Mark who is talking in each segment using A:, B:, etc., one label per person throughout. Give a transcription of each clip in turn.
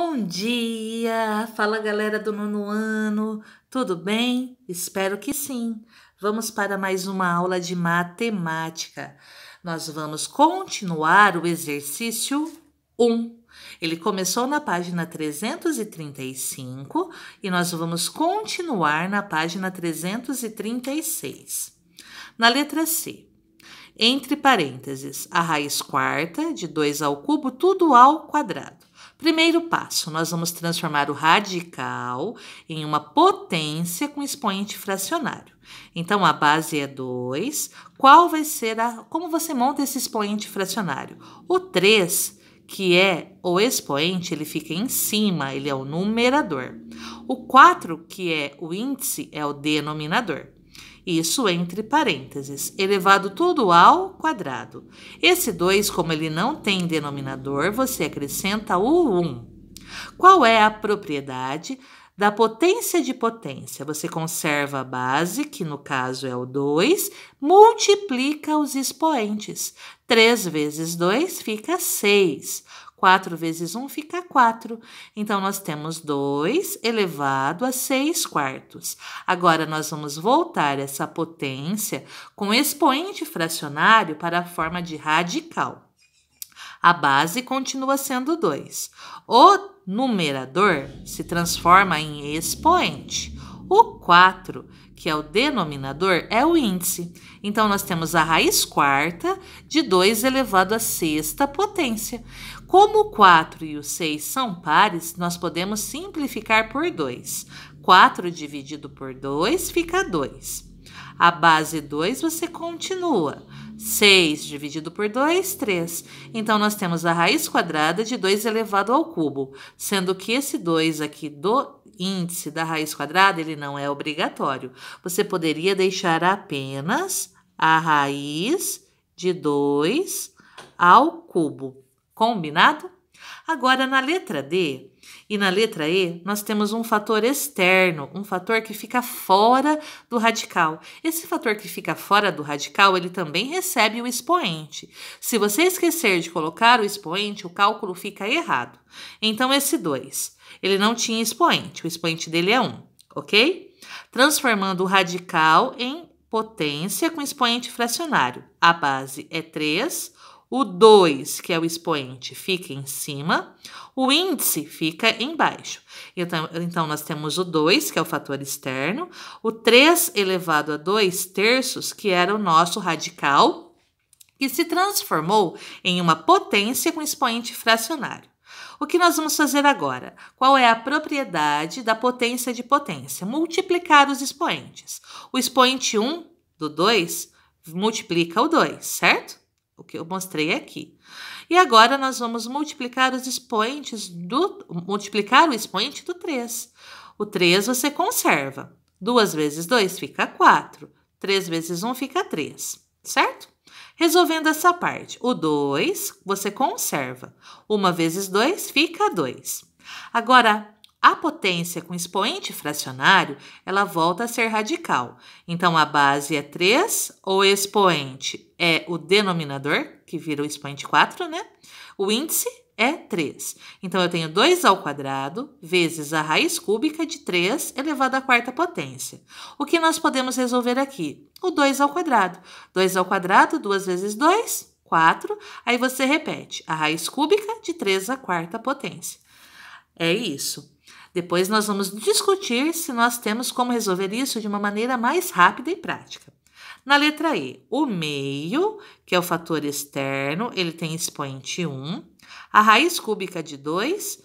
A: Bom dia! Fala galera do nono ano, tudo bem? Espero que sim. Vamos para mais uma aula de matemática. Nós vamos continuar o exercício 1. Ele começou na página 335 e nós vamos continuar na página 336. Na letra C. Entre parênteses, a raiz quarta de 2 ao cubo, tudo ao quadrado. Primeiro passo, nós vamos transformar o radical em uma potência com expoente fracionário. Então, a base é 2. Como você monta esse expoente fracionário? O 3, que é o expoente, ele fica em cima, ele é o numerador. O 4, que é o índice, é o denominador. Isso entre parênteses, elevado tudo ao quadrado. Esse 2, como ele não tem denominador, você acrescenta o 1. Qual é a propriedade da potência de potência? Você conserva a base, que no caso é o 2, multiplica os expoentes. 3 vezes 2 fica 6. 4 vezes 1 fica 4. Então, nós temos 2 elevado a 6 quartos. Agora, nós vamos voltar essa potência com expoente fracionário para a forma de radical. A base continua sendo 2. O numerador se transforma em expoente. O 4, que é o denominador, é o índice. Então, nós temos a raiz quarta de 2 elevado à sexta potência. Como o 4 e o 6 são pares, nós podemos simplificar por 2. 4 dividido por 2 fica 2. A base 2 você continua. 6 dividido por 2, 3. Então, nós temos a raiz quadrada de 2 elevado ao cubo, sendo que esse 2 aqui do índice da raiz quadrada, ele não é obrigatório. Você poderia deixar apenas a raiz de 2 ao cubo. Combinado? Agora, na letra D e na letra E, nós temos um fator externo, um fator que fica fora do radical. Esse fator que fica fora do radical, ele também recebe o expoente. Se você esquecer de colocar o expoente, o cálculo fica errado. Então, esse 2, ele não tinha expoente, o expoente dele é 1, ok? Transformando o radical em potência com expoente fracionário. A base é 3. O 2, que é o expoente, fica em cima, o índice fica embaixo. Então, nós temos o 2, que é o fator externo, o 3 elevado a 2 terços, que era o nosso radical, que se transformou em uma potência com expoente fracionário. O que nós vamos fazer agora? Qual é a propriedade da potência de potência? Multiplicar os expoentes. O expoente 1 do 2 multiplica o 2, certo? O que eu mostrei aqui. E agora nós vamos multiplicar o expoente do 3. O 3 você conserva. 2 vezes 2 fica 4. 3 vezes 1 fica 3, certo? Resolvendo essa parte, o 2 você conserva. 1 vezes 2 fica 2. Agora, a potência com expoente fracionário, ela volta a ser radical. Então, a base é 3, o expoente é o denominador, que vira o expoente 4, né? O índice é 3. Então, eu tenho 2 ao quadrado vezes a raiz cúbica de 3 elevado à quarta potência. O que nós podemos resolver aqui? O 2 ao quadrado. 2 ao quadrado, 2 vezes 2, 4. Aí você repete a raiz cúbica de 3 à quarta potência. É isso. Depois nós vamos discutir se nós temos como resolver isso de uma maneira mais rápida e prática. Na letra E, o meio, que é o fator externo, ele tem expoente 1. A raiz cúbica de 2,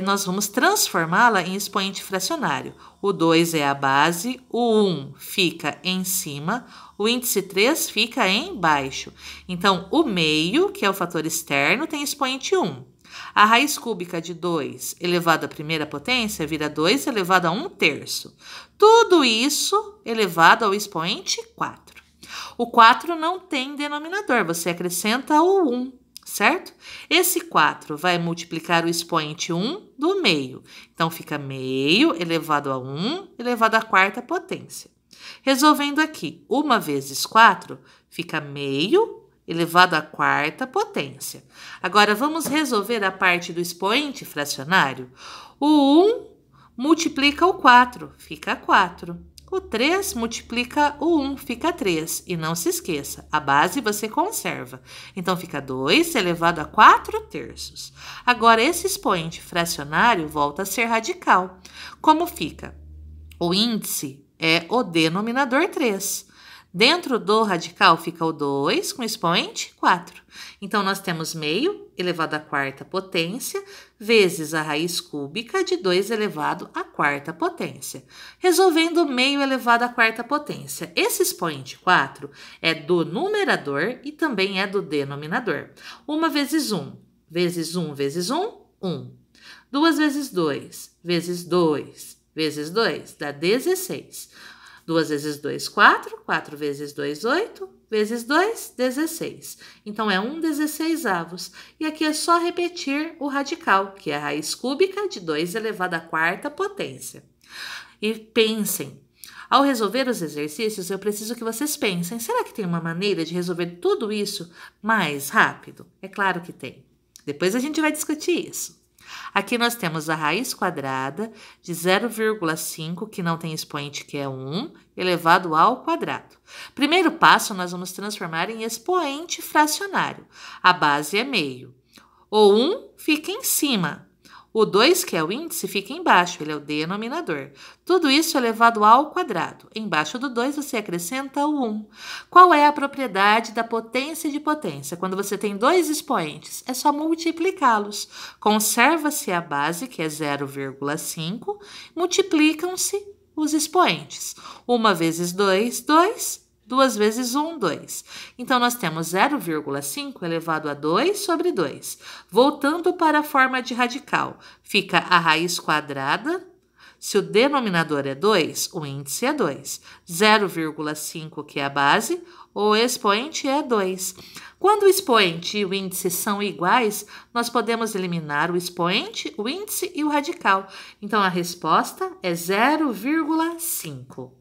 A: nós vamos transformá-la em expoente fracionário. O 2 é a base, o 1 fica em cima, o índice 3 fica embaixo. Então, o meio, que é o fator externo, tem expoente 1. A raiz cúbica de 2 elevado à primeira potência vira 2 elevado a 1 terço. Tudo isso elevado ao expoente 4. O 4 não tem denominador, você acrescenta o 1, certo? Esse 4 vai multiplicar o expoente 1 do meio. Então, fica meio elevado a 1 elevado à quarta potência. Resolvendo aqui, 1 vezes 4 fica meio elevado à quarta potência. Agora, vamos resolver a parte do expoente fracionário. O 1 multiplica o 4, fica 4. O 3 multiplica o 1, fica 3. E não se esqueça, a base você conserva. Então, fica 2 elevado a 4 terços. Agora, esse expoente fracionário volta a ser radical. Como fica? O índice é o denominador 3. Dentro do radical fica o 2 com expoente 4. Então, nós temos meio elevado à quarta potência vezes a raiz cúbica de 2 elevado à quarta potência. Resolvendo meio elevado à quarta potência. Esse expoente 4 é do numerador e também é do denominador. 1 vezes 1 vezes 1 vezes 1, 1. 2 vezes 2 vezes 2 vezes 2 dá 16. 2 vezes 2, 4. 4 vezes 2, 8. Vezes 2, 16. Então, é 1/16avos. E aqui é só repetir o radical, que é a raiz cúbica de 2 elevado à quarta potência. E pensem, ao resolver os exercícios, eu preciso que vocês pensem, será que tem uma maneira de resolver tudo isso mais rápido? É claro que tem. Depois a gente vai discutir isso. Aqui nós temos a raiz quadrada de 0,5, que não tem expoente, que é 1, elevado ao quadrado. Primeiro passo, nós vamos transformar em expoente fracionário. A base é meio. O 1 fica em cima. O 2, que é o índice, fica embaixo, ele é o denominador. Tudo isso elevado ao quadrado. Embaixo do 2, você acrescenta o 1. Qual é a propriedade da potência de potência? Quando você tem dois expoentes, é só multiplicá-los. Conserva-se a base, que é 0,5, multiplicam-se os expoentes. 1 vezes 2, 2. 2 vezes 1, 2. Então, nós temos 0,5 elevado a 2 sobre 2. Voltando para a forma de radical, fica a raiz quadrada. Se o denominador é 2, o índice é 2. 0,5, que é a base, o expoente é 2. Quando o expoente e o índice são iguais, nós podemos eliminar o expoente, o índice e o radical. Então, a resposta é 0,5.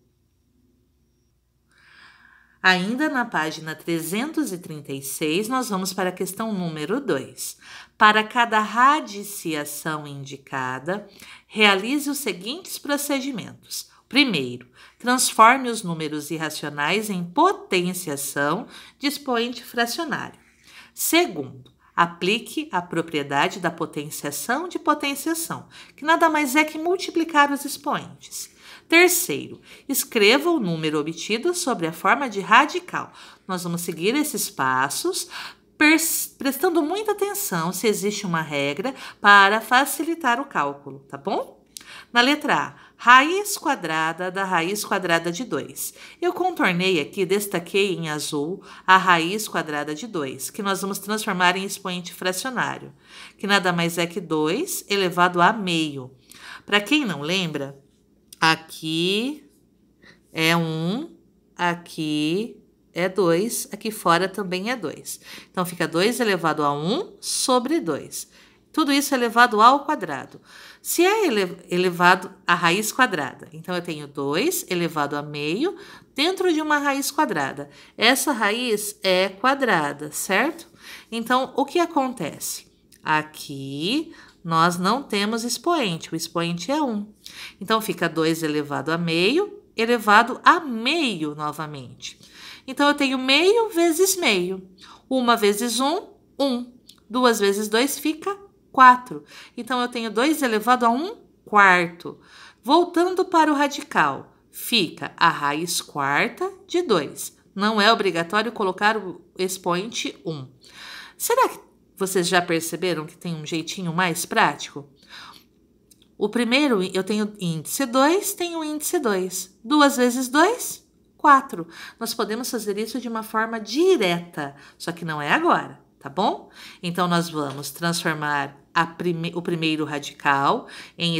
A: Ainda na página 336, nós vamos para a questão número 2. Para cada radiciação indicada, realize os seguintes procedimentos. Primeiro, transforme os números irracionais em potenciação de expoente fracionário. Segundo, aplique a propriedade da potenciação de potenciação, que nada mais é que multiplicar os expoentes. Terceiro, escreva o número obtido sobre a forma de radical. Nós vamos seguir esses passos, prestando muita atenção se existe uma regra para facilitar o cálculo, tá bom? Na letra A, raiz quadrada da raiz quadrada de 2. Eu contornei aqui, destaquei em azul a raiz quadrada de 2, que nós vamos transformar em expoente fracionário, que nada mais é que 2 elevado a meio. Para quem não lembra, aqui é 1, aqui é 2, aqui fora também é 2. Então, fica 2 elevado a 1 sobre 2. Tudo isso elevado ao quadrado. Se é elevado à raiz quadrada, então eu tenho 2 elevado a meio dentro de uma raiz quadrada. Essa raiz é quadrada, certo? Então, o que acontece? Aqui nós não temos expoente, o expoente é 1. Então, fica 2 elevado a meio, elevado a meio novamente. Então, eu tenho meio vezes meio. 1 vezes 1, 1. 2 vezes 2 fica 4. Então, eu tenho 2 elevado a 1 quarto. Voltando para o radical, fica a raiz quarta de 2. Não é obrigatório colocar o expoente 1. Será que vocês já perceberam que tem um jeitinho mais prático? O primeiro, eu tenho índice 2, tenho índice 2. 2 vezes 2, 4. Nós podemos fazer isso de uma forma direta, só que não é agora, tá bom? Então, nós vamos transformar o primeiro radical em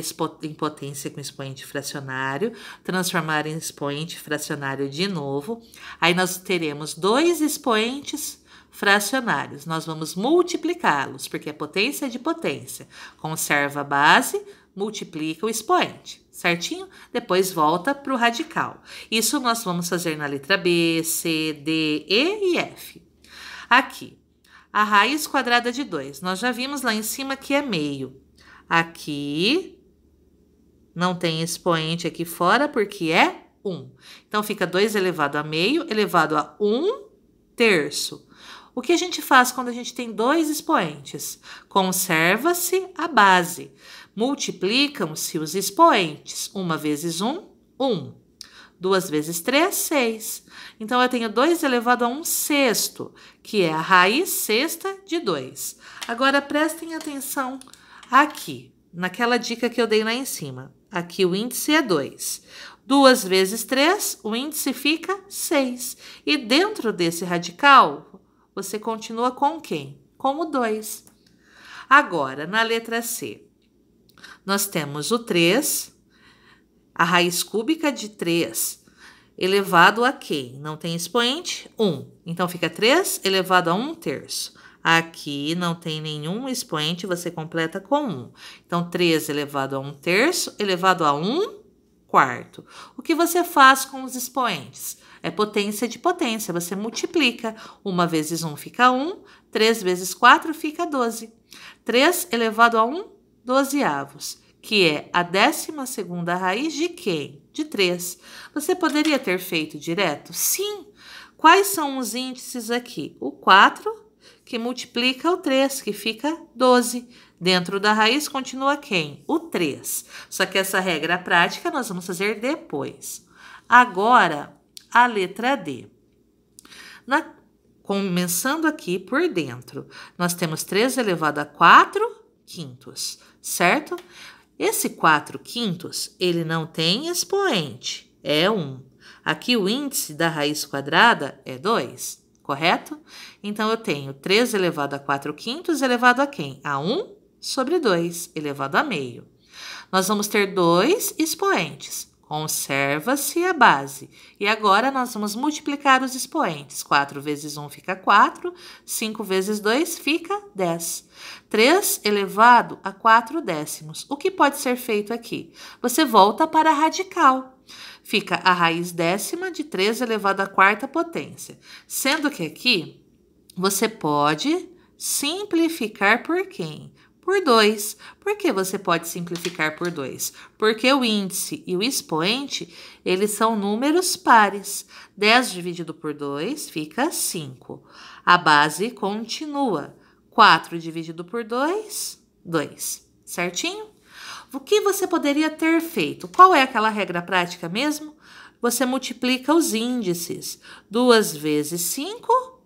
A: potência com expoente fracionário, transformar em expoente fracionário de novo. Aí, nós teremos dois expoentes fracionários. Nós vamos multiplicá-los, porque é potência de potência. Conserva a base, multiplica o expoente, certinho? Depois volta para o radical. Isso nós vamos fazer na letra B, C, D, E e F. Aqui, a raiz quadrada de 2. Nós já vimos lá em cima que é meio. Aqui, não tem expoente aqui fora, porque é 1. Então, fica 2 elevado a meio, elevado a 1/3. O que a gente faz quando a gente tem dois expoentes? Conserva-se a base. Multiplicam-se os expoentes. 1 vezes 1, 1. 2 vezes 3, 6. Então, eu tenho 2 elevado a 1/6, que é a raiz sexta de 2. Agora, prestem atenção aqui, naquela dica que eu dei lá em cima. Aqui o índice é 2. 2 vezes 3, o índice fica 6. E dentro desse radical, você continua com quem? Com o 2. Agora, na letra C, nós temos o 3, a raiz cúbica de 3 elevado a quem? Não tem expoente? 1. Então, fica 3 elevado a 1/3. Aqui não tem nenhum expoente, você completa com 1. Então, 3 elevado a 1/3 elevado a 1/4. O que você faz com os expoentes? É potência de potência, você multiplica. 1 vezes 1 fica 1, 3 vezes 4 fica 12. 3 elevado a 1/12, que é a 12ª raiz de quem? De 3. Você poderia ter feito direto? Sim. Quais são os índices aqui? O 4, que multiplica o 3, que fica 12. Dentro da raiz continua quem? O 3. Só que essa regra prática nós vamos fazer depois. Agora, a letra D. Começando aqui por dentro, nós temos 3 elevado a 4/5, certo? Esse 4/5, ele não tem expoente, é 1. Aqui o índice da raiz quadrada é 2, correto? Então, eu tenho 3 elevado a 4/5 elevado a quem? A 1/2 elevado a meio. Nós vamos ter 2 expoentes. Conserva-se a base. E agora, nós vamos multiplicar os expoentes. 4 vezes 1 fica 4, 5 vezes 2 fica 10. 3 elevado a 4/10. O que pode ser feito aqui? Você volta para a radical. Fica a raiz décima de 3 elevado à 4ª potência. Sendo que aqui, você pode simplificar por quem? Por 2. Por que você pode simplificar por 2? Porque o índice e o expoente, eles são números pares. 10 dividido por 2 fica 5. A base continua. 4 dividido por 2, 2. Certinho? O que você poderia ter feito? Qual é aquela regra prática mesmo? Você multiplica os índices. 2 vezes 5,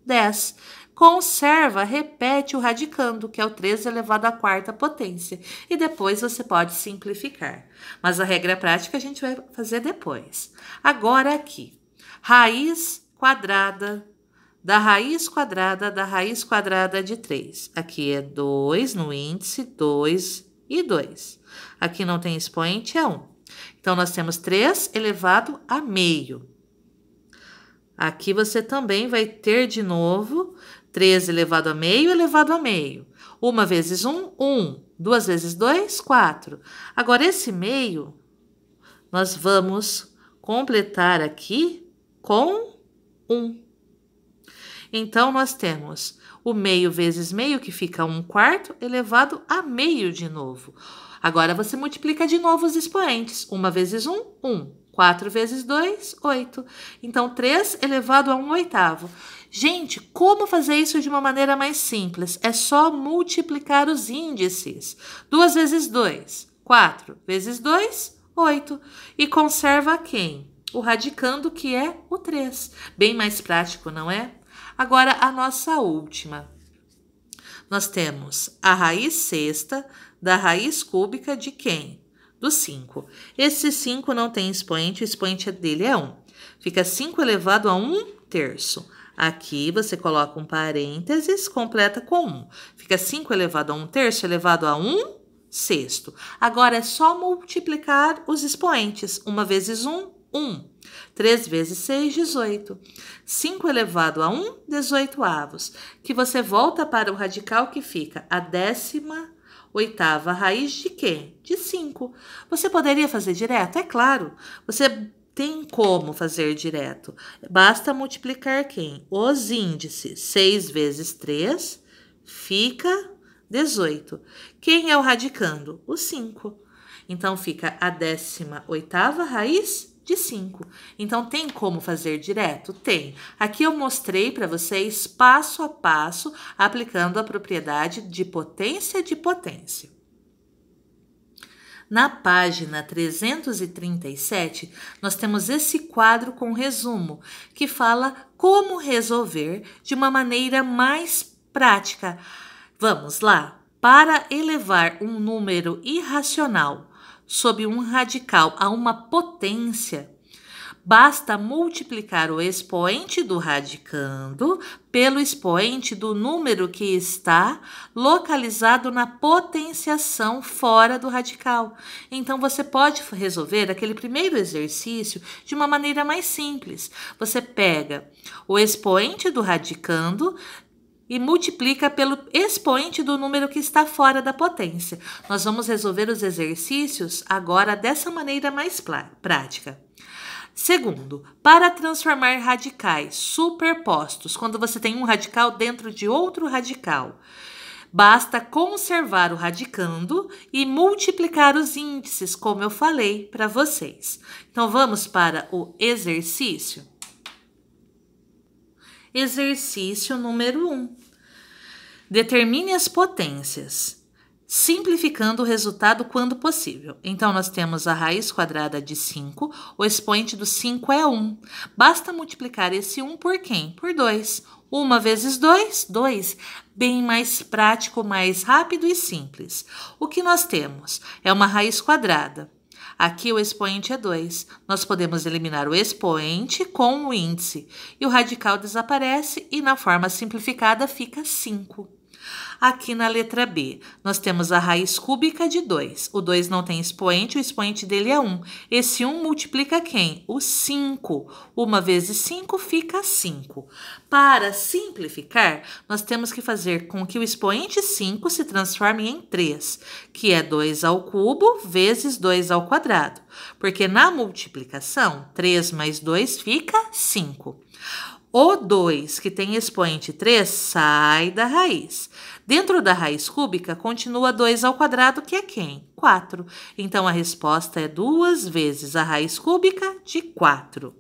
A: 10. Conserva, repete o radicando, que é o 3 elevado à 4ª potência. E depois você pode simplificar. Mas a regra prática a gente vai fazer depois. Agora aqui, raiz quadrada da raiz quadrada de 3. Aqui é 2 no índice, 2 e 2. Aqui não tem expoente, é 1. Então, nós temos 3 elevado a meio. Aqui você também vai ter de novo 3 elevado a meio elevado a meio. 1 vezes 1, 1. 2 vezes 2, 4. Agora, esse meio, nós vamos completar aqui com 1. Então, nós temos o meio vezes meio, que fica 1/4, elevado a meio de novo. Agora, você multiplica de novo os expoentes. 1 vezes 1, 1. 4 vezes 2, 8. Então, 3 elevado a 1/8. Gente, como fazer isso de uma maneira mais simples? É só multiplicar os índices. 2 vezes 2, 4 vezes 2, 8. E conserva quem? O radicando, que é o 3. Bem mais prático, não é? Agora, a nossa última. Nós temos a raiz sexta da raiz cúbica de quem? Do 5. Esse 5 não tem expoente, o expoente dele é 1. Fica 5 elevado a 1/3. Aqui você coloca um parênteses, completa com 1. Fica 5 elevado a 1/3 elevado a 1/6. Agora é só multiplicar os expoentes. 1 vezes 1, 1. 3 vezes 6, 18. 5 elevado a 1, 18avos. Que você volta para o radical, que fica a 18ª raiz de quê? De 5. Você poderia fazer direto? É claro. Você tem como fazer direto. Basta multiplicar quem? Os índices. 6 vezes 3 fica 18. Quem é o radicando? O 5. Então, fica a 18ª raiz de 5. Então, tem como fazer direto? Tem. Aqui eu mostrei para vocês passo a passo, aplicando a propriedade de potência de potência. Na página 337, nós temos esse quadro com resumo, que fala como resolver de uma maneira mais prática. Vamos lá? Para elevar um número irracional sob um radical a uma potência, basta multiplicar o expoente do radicando pelo expoente do número que está localizado na potenciação fora do radical. Então, você pode resolver aquele primeiro exercício de uma maneira mais simples. Você pega o expoente do radicando e multiplica pelo expoente do número que está fora da potência. Nós vamos resolver os exercícios agora dessa maneira mais prática. Segundo, para transformar radicais superpostos, quando você tem um radical dentro de outro radical, basta conservar o radicando e multiplicar os índices, como eu falei para vocês. Então, vamos para o exercício. Exercício número 1. Determine as potências, simplificando o resultado quando possível. Então, nós temos a raiz quadrada de 5, o expoente do 5 é 1. Basta multiplicar esse 1 por quem? Por 2. 1 vezes 2, 2. Bem mais prático, mais rápido e simples. O que nós temos? É uma raiz quadrada. Aqui o expoente é 2. Nós podemos eliminar o expoente com o índice. E o radical desaparece e na forma simplificada fica 5. Aqui na letra B, nós temos a raiz cúbica de 2. O 2 não tem expoente, o expoente dele é 1. Esse 1 multiplica quem? O 5. 1 vezes 5 fica 5. Para simplificar, nós temos que fazer com que o expoente 5 se transforme em 3, que é 2 ao cubo vezes 2 ao quadrado. Porque na multiplicação, 3 mais 2 fica 5. O 2, que tem expoente 3, sai da raiz. Dentro da raiz cúbica, continua 2 ao quadrado, que é quem? 4. Então, a resposta é 2 vezes a raiz cúbica de 4.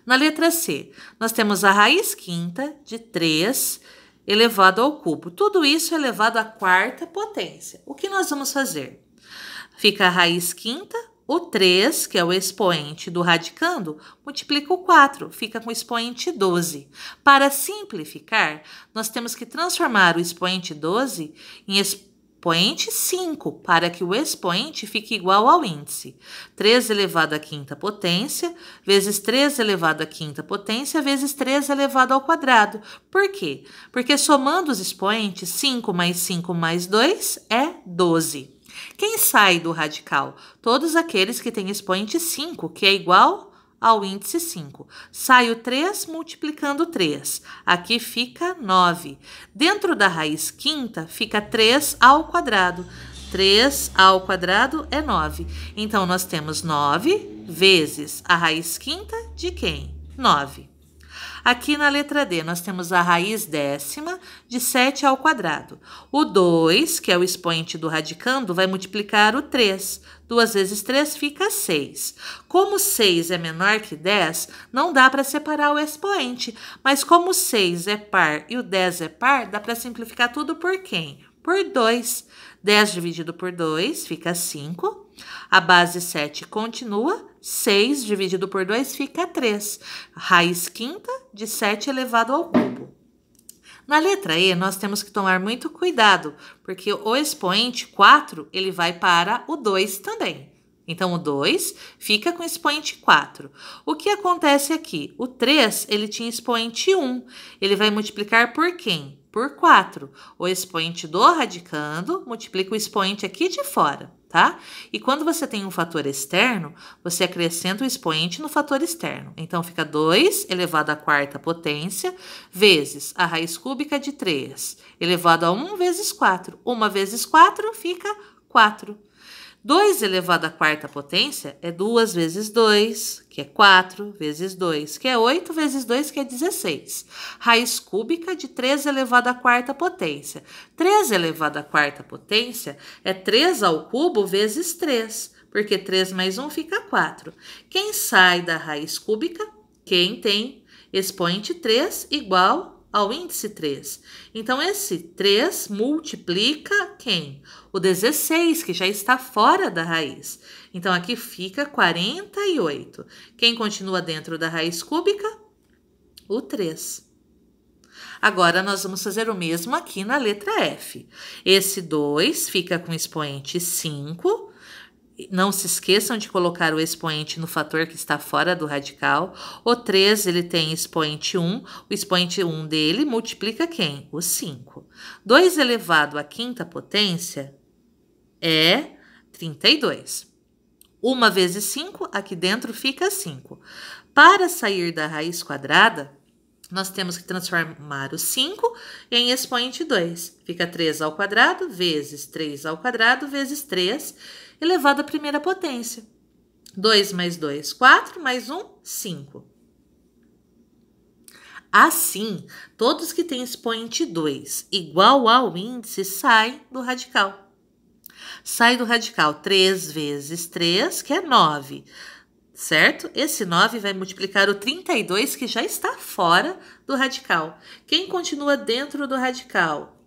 A: Na letra C, nós temos a raiz quinta de 3 elevado ao cubo. Tudo isso elevado à quarta potência. O que nós vamos fazer? Fica a raiz quinta. O 3, que é o expoente do radicando, multiplica o 4, fica com o expoente 12. Para simplificar, nós temos que transformar o expoente 12 em expoente 5, para que o expoente fique igual ao índice. 3 elevado à quinta potência, vezes 3 elevado à quinta potência, vezes 3 elevado ao quadrado. Por quê? Porque somando os expoentes, 5 mais 5 mais 2 é 12. Quem sai do radical? Todos aqueles que têm expoente 5, que é igual ao índice 5. Sai o 3 multiplicando 3. Aqui fica 9. Dentro da raiz quinta fica 3 ao quadrado. 3 ao quadrado é 9. Então, nós temos 9 vezes a raiz quinta de quem? 9. Aqui na letra D, nós temos a raiz décima de 7 ao quadrado. O 2, que é o expoente do radicando, vai multiplicar o 3. 2 vezes 3 fica 6. Como 6 é menor que 10, não dá para separar o expoente. Mas como 6 é par e o 10 é par, dá para simplificar tudo por quem? Por 2. 10 dividido por 2 fica 5. A base 7 continua. 6 dividido por 2 fica 3. Raiz quinta de 7 elevado ao cubo. Na letra E, nós temos que tomar muito cuidado, porque o expoente 4, ele vai para o 2 também. Então, o 2 fica com expoente 4. O que acontece aqui? O 3, ele tinha expoente 1. Ele vai multiplicar por quem? Por 4. O expoente do radicando multiplica o expoente aqui de fora, tá? E quando você tem um fator externo, você acrescenta o expoente no fator externo. Então, fica 2 elevado à quarta potência vezes a raiz cúbica de 3 elevado a 1 vezes 4. 1 vezes 4 fica 4. 2 elevado à quarta potência é 2 vezes 2, que é 4, vezes 2, que é 8, vezes 2, que é 16. Raiz cúbica de 3 elevado à quarta potência. 3 elevado à quarta potência é 3 ao cubo vezes 3, porque 3 mais 1 fica 4. Quem sai da raiz cúbica? Quem tem expoente 3 igual ao índice 3. Então, esse 3 multiplica quem? O 16, que já está fora da raiz. Então, aqui fica 48. Quem continua dentro da raiz cúbica? O 3. Agora, nós vamos fazer o mesmo aqui na letra F. Esse 2 fica com expoente 5. Não se esqueçam de colocar o expoente no fator que está fora do radical. O 3, ele tem expoente 1. O expoente 1 dele multiplica quem? O 5. 2 elevado à quinta potência é 32. 1 vezes 5, aqui dentro fica 5. Para sair da raiz quadrada, nós temos que transformar o 5 em expoente 2. Fica 3 ao quadrado vezes 3 ao quadrado vezes 3 elevado à primeira potência. 2 mais 2, 4, mais 1, 5. Assim, todos que têm expoente 2 igual ao índice saem do radical. Sai do radical 3 vezes 3, que é 9. Certo? Esse 9 vai multiplicar o 32, que já está fora do radical. Quem continua dentro do radical?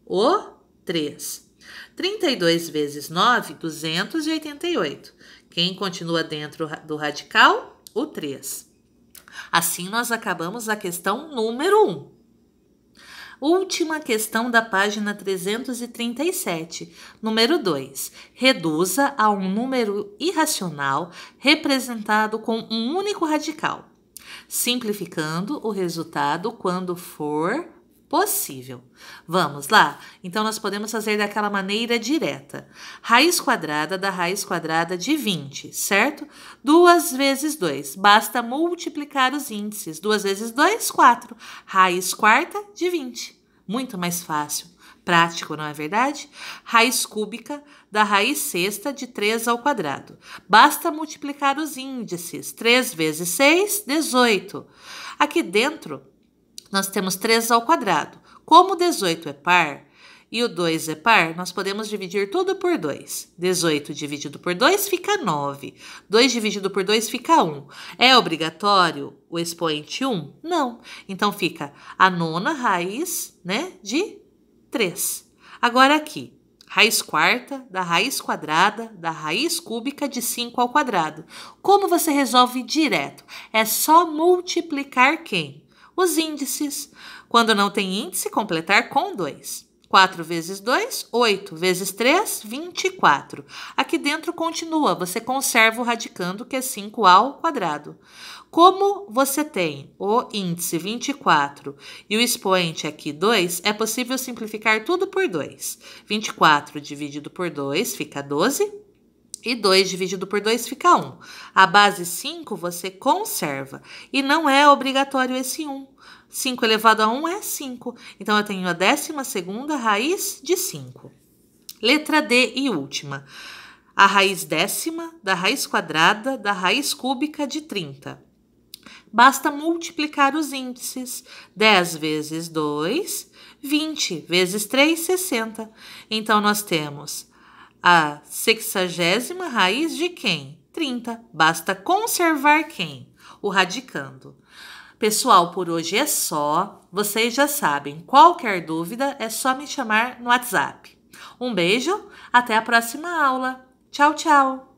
A: O 3. 32 vezes 9, 288. Quem continua dentro do radical? O 3. Assim, nós acabamos a questão número 1. Última questão da página 337, número 2. Reduza a um número irracional representado com um único radical, simplificando o resultado quando for possível. Vamos lá? Então, nós podemos fazer daquela maneira direta. Raiz quadrada da raiz quadrada de 20, certo? 2 vezes 2. Basta multiplicar os índices. 2 vezes 2, 4. Raiz quarta de 20. Muito mais fácil. Prático, não é verdade? Raiz cúbica da raiz sexta de 3 ao quadrado. Basta multiplicar os índices. 3 vezes 6, 18. Aqui dentro, nós temos 3 ao quadrado. Como o 18 é par e o 2 é par, nós podemos dividir tudo por 2. 18 dividido por 2 fica 9. 2 dividido por 2 fica 1. É obrigatório o expoente 1? Não. Então, fica a nona raiz, né, de 3. Agora aqui, raiz quarta da raiz quadrada da raiz cúbica de 5 ao quadrado. Como você resolve direto? É só multiplicar quem? Os índices. Quando não tem índice, completar com 2. 4 vezes 2, 8. Vezes 3, 24. Aqui dentro continua, você conserva o radicando, que é 5 ao quadrado. Como você tem o índice 24 e o expoente aqui 2, é possível simplificar tudo por 2. 24 dividido por 2 fica 12. E 2 dividido por 2 fica 1. A base 5 você conserva. E não é obrigatório esse 1. 5 elevado a 1 é 5. Então, eu tenho a 12ª raiz de 5. Letra D e última. A raiz décima da raiz quadrada da raiz cúbica de 30. Basta multiplicar os índices. 10 vezes 2, 20. Vezes 3, 60. Então, nós temos a 60ª raiz de quem? 30. Basta conservar quem? O radicando. Pessoal, por hoje é só. Vocês já sabem. Qualquer dúvida é só me chamar no WhatsApp. Um beijo, até a próxima aula. Tchau, tchau!